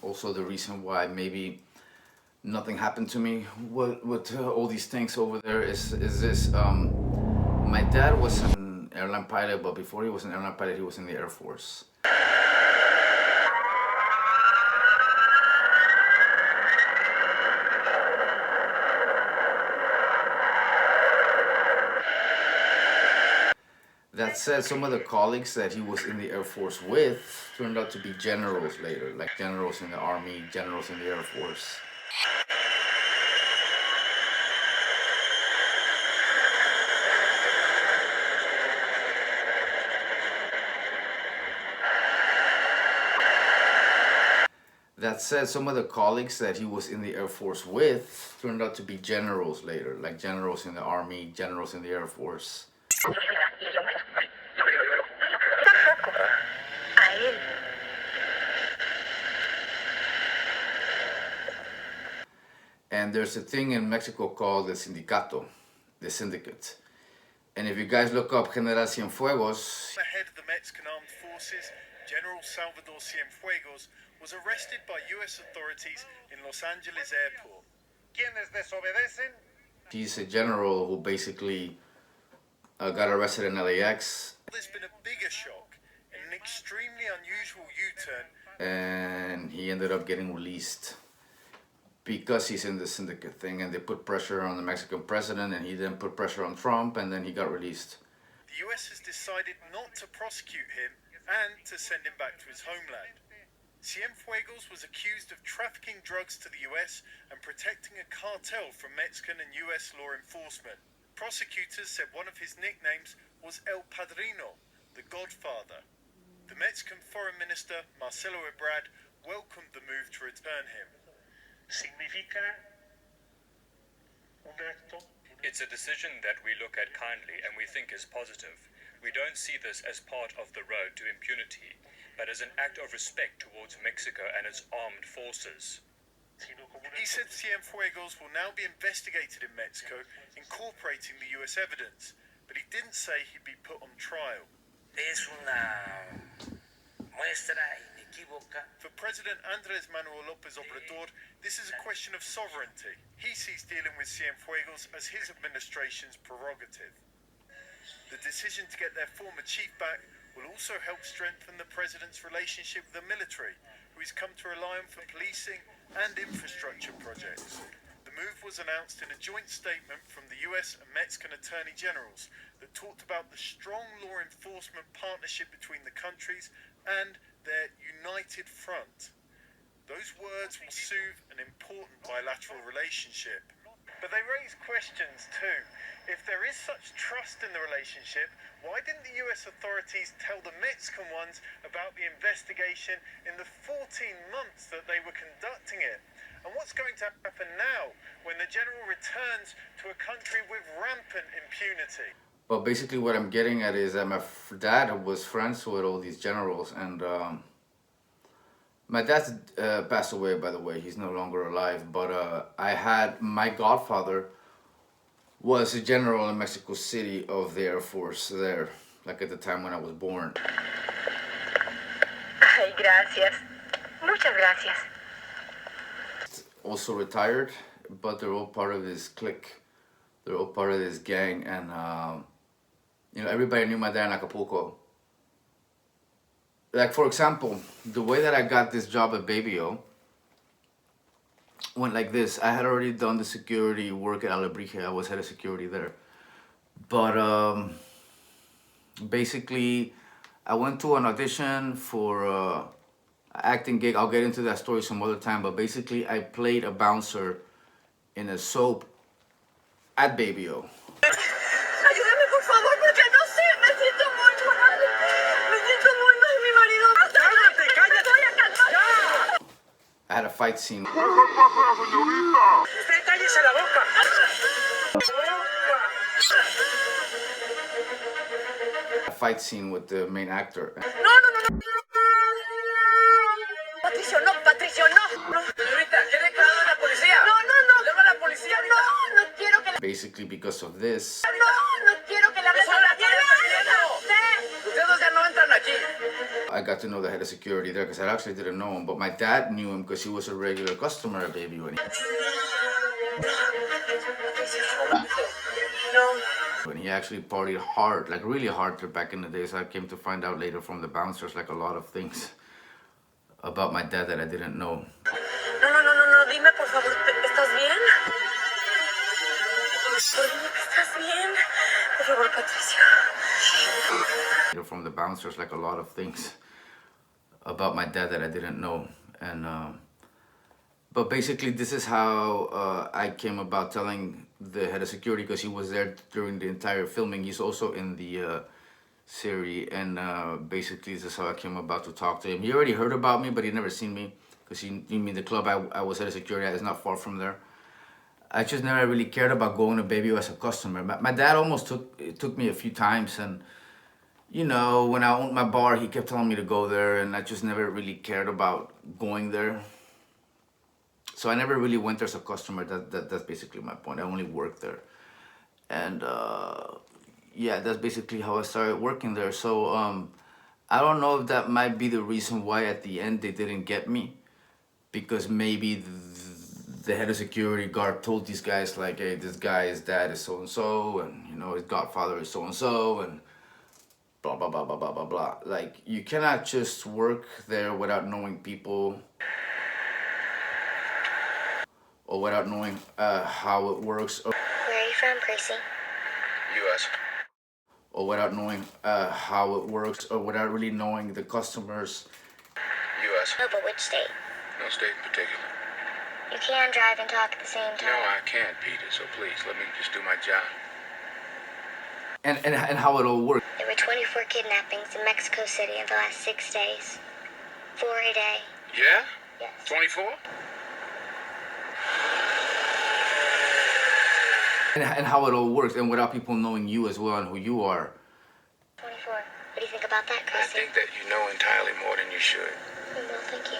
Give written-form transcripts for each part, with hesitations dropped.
Also the reason why maybe nothing happened to me with all these things over there is this. My dad was an airline pilot, but before he was an airline pilot, he was in the Air Force. That said, some of the colleagues that he was in the Air Force with turned out to be generals later, like generals in the Army, generals in the Air Force. That said, some of the colleagues that he was in the Air Force with turned out to be generals later, like generals in the Army, generals in the Air Force. And there's a thing in Mexico called the sindicato, the syndicate. And if you guys look up General Cienfuegos, the head of the Mexican Armed Forces, General Salvador Cienfuegos, was arrested by U.S. authorities in Los Angeles airport. Quienes desobedecen? He's a general who basically got arrested in LAX. There's been a bigger shock, an extremely unusual U-turn. And he ended up getting released because he's in the syndicate thing, and they put pressure on the Mexican president, and he then put pressure on Trump, and then he got released. The U.S. has decided not to prosecute him and to send him back to his homeland. Cienfuegos was accused of trafficking drugs to the US and protecting a cartel from Mexican and US law enforcement. Prosecutors said one of his nicknames was El Padrino, the Godfather. The Mexican Foreign Minister, Marcelo Ebrard, welcomed the move to return him. Significa un acto. It's a decision that we look at kindly and we think is positive. We don't see this as part of the road to impunity, but as an act of respect towards Mexico and its armed forces. He said Cienfuegos will now be investigated in Mexico, incorporating the US evidence, but he didn't say he'd be put on trial. Es una muestra inequívoca. For President Andrés Manuel López Obrador, this is a question of sovereignty. He sees dealing with Cienfuegos as his administration's prerogative. The decision to get their former chief back will also help strengthen the president's relationship with the military, who he's come to rely on for policing and infrastructure projects. The move was announced in a joint statement from the US and Mexican attorney generals that talked about the strong law enforcement partnership between the countries and their united front. Those words will soothe an important bilateral relationship. But they raise questions too. If there is such trust in the relationship, why didn't the US authorities tell the Mexican ones about the investigation in the 14 months that they were conducting it? And what's going to happen now when the general returns to a country with rampant impunity? Well, basically what I'm getting at is that my dad was friends with all these generals, and my dad passed away, by the way. He's no longer alive, but I had my godfather was a general in Mexico City of the Air Force there, like at the time when I was born. Ay, gracias. Muchas gracias. Also retired, but they're all part of this clique. They're all part of this gang, and you know, everybody knew my dad in Acapulco. Like, for example, the way that I got this job at Baby O went like this. I had already done the security work at Alebrije. I was head of security there. But basically, I went to an audition for an acting gig. I'll get into that story some other time. But basically, I played a bouncer in a soap at Baby O. Ayúdame, por favor, porque no sé, me siento muy mal. Me siento muy mal, mi marido. ¡Cállate, cállate! Voy a calmar. I had a fight scene. ¡Usted cállese la boca! A fight scene with the main actor. No, no, no, no. Patricio, no, Patricio, no. Señorita, ¿quiere declarar a la policía? No, no, no. Llama a la policía ahorita. No, no quiero que la... Basically, because of this, No, no quiero que la... ¡Eso la estoy defendiendo! ¡Ustedes ya no entran aquí! I got to know the head of security there because I actually didn't know him, but my dad knew him because he was a regular customer at Baby when he actually partied hard, like really hard back in the days. I came to find out later from the bouncers like a lot of things about my dad that I didn't know. No, dime por favor, ¿estás bien? Dime que estás bien. Por favor, Patricia. Later from the bouncers like a lot of things about my dad that I didn't know. And but basically this is how I came about telling the head of security, because he was there during the entire filming. He's also in the series, and basically this is how I came about to talk to him. He already heard about me, but he never seen me, because he mean the club I was head of security at is not far from there. I just never really cared about going to Baby as a customer. My dad almost took me a few times, and you know, when I owned my bar, he kept telling me to go there, and I just never really cared about going there. So I never really went there as a customer. That's basically my point. I only worked there. And yeah, that's basically how I started working there. So I don't know if that might be the reason why at the end they didn't get me. Because maybe the head of security guard told these guys like, hey, this guy's dad is so-and-so, and you know, his godfather is so-and-so, and blah, blah, blah, blah, blah, blah, blah. Like, you cannot just work there without knowing people, or without knowing how it works. Where are you from, Gracie? U.S. Or without knowing how it works, or without really knowing the customers. U.S. Oh, but which state? No state in particular. You can drive and talk at the same No, time. I can't, Peter, so please, let me just do my job. And how it all works. There were 24 kidnappings in Mexico City in the last 6 days. 4 a day. Yeah? Yes. 24? And how it all works, and without people knowing you as well and who you are. 24. What do you think about that, I Gracie? think that you know entirely more than you should. Well, thank you.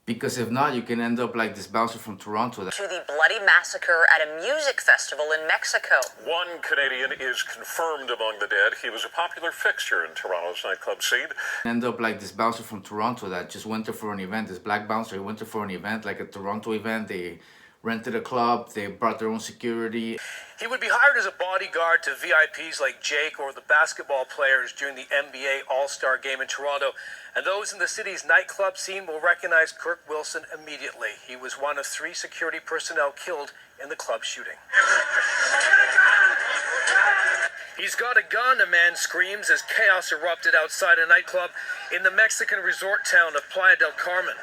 Because if not, you can end up like this bouncer from Toronto. To the bloody massacre at a music festival in Mexico. One Canadian is confirmed among the dead. He was a popular fixture in Toronto's nightclub scene. End up like this bouncer from Toronto that just went there for an event. This black bouncer, he went there for an event, like a Toronto event. They rented a club, they brought their own security. He would be hired as a bodyguard to VIPs like Jake or the basketball players during the NBA All-Star Game in Toronto. And those in the city's nightclub scene will recognize Kirk Wilson immediately. He was one of 3 security personnel killed in the club shooting. He's got a gun, a man screams as chaos erupted outside a nightclub in the Mexican resort town of Playa del Carmen.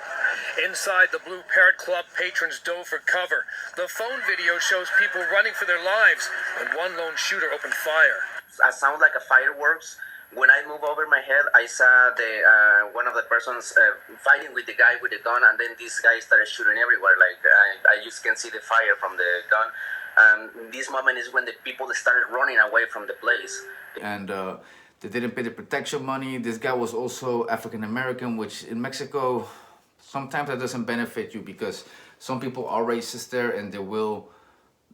Inside the Blue Parrot Club, patrons dove for cover. The phone video shows people running for their lives when one lone shooter opened fire. It sounds like a fireworks. When I moved over my head, I saw the one of the persons fighting with the guy with the gun, and then this guy started shooting everywhere. Like I just can see the fire from the gun. This moment is when the people started running away from the place. And they didn't pay the protection money. This guy was also African American, which in Mexico, sometimes that doesn't benefit you because some people are racist there and they will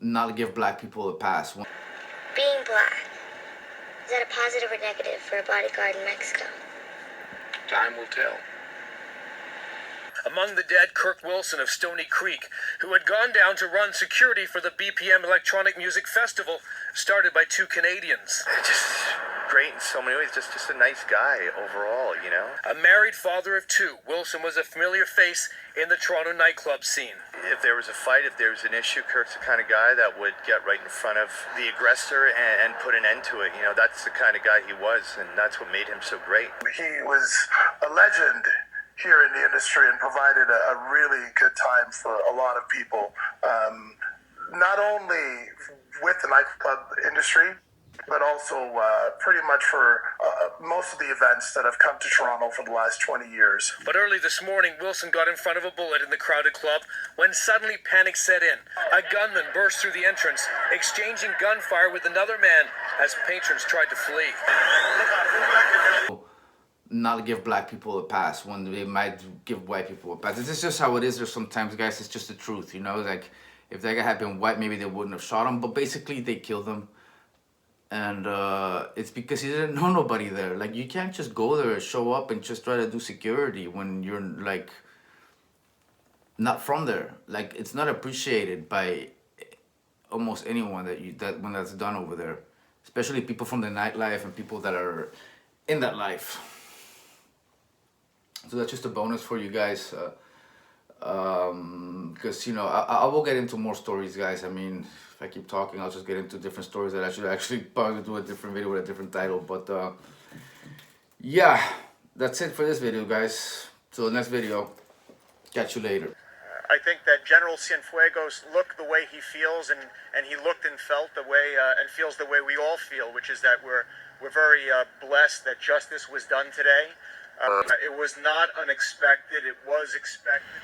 not give black people a pass. Being black, is that a positive or negative for a bodyguard in Mexico? Time will tell. Among the dead, Kirk Wilson of Stony Creek, who had gone down to run security for the BPM Electronic Music Festival, started by 2 Canadians. Just great in so many ways, just a nice guy overall, you know? A married father of 2, Wilson was a familiar face in the Toronto nightclub scene. If there was a fight, if there was an issue, Kirk's the kind of guy that would get right in front of the aggressor and put an end to it. You know, that's the kind of guy he was, and that's what made him so great. He was a legend here in the industry and provided a really good time for a lot of people, not only with the nightclub industry, but also pretty much for most of the events that have come to Toronto for the last 20 years. But early this morning, Wilson got in front of a bullet in the crowded club when suddenly panic set in. A gunman burst through the entrance, exchanging gunfire with another man as patrons tried to flee. Not give black people a pass when they might give white people a pass. This is just how it is. There's sometimes, guys, it's just the truth, you know? Like, if that guy had been white, maybe they wouldn't have shot him, but basically they killed him. And it's because he didn't know nobody there. Like, you can't just go there, show up, and just try to do security when you're like not from there. Like, it's not appreciated by almost anyone that when that's done over there, especially people from the nightlife and people that are in that life. So that's just a bonus for you guys, because I will get into more stories, guys. I mean, if I keep talking, I'll just get into different stories that I should actually probably do a different video with a different title. But yeah, that's it for this video, guys. Till the next video, catch you later. I think that General Cienfuegos looked the way he feels, and he looked and felt the way and feels the way we all feel, which is that we're very blessed that justice was done today. It was not unexpected. It was expected.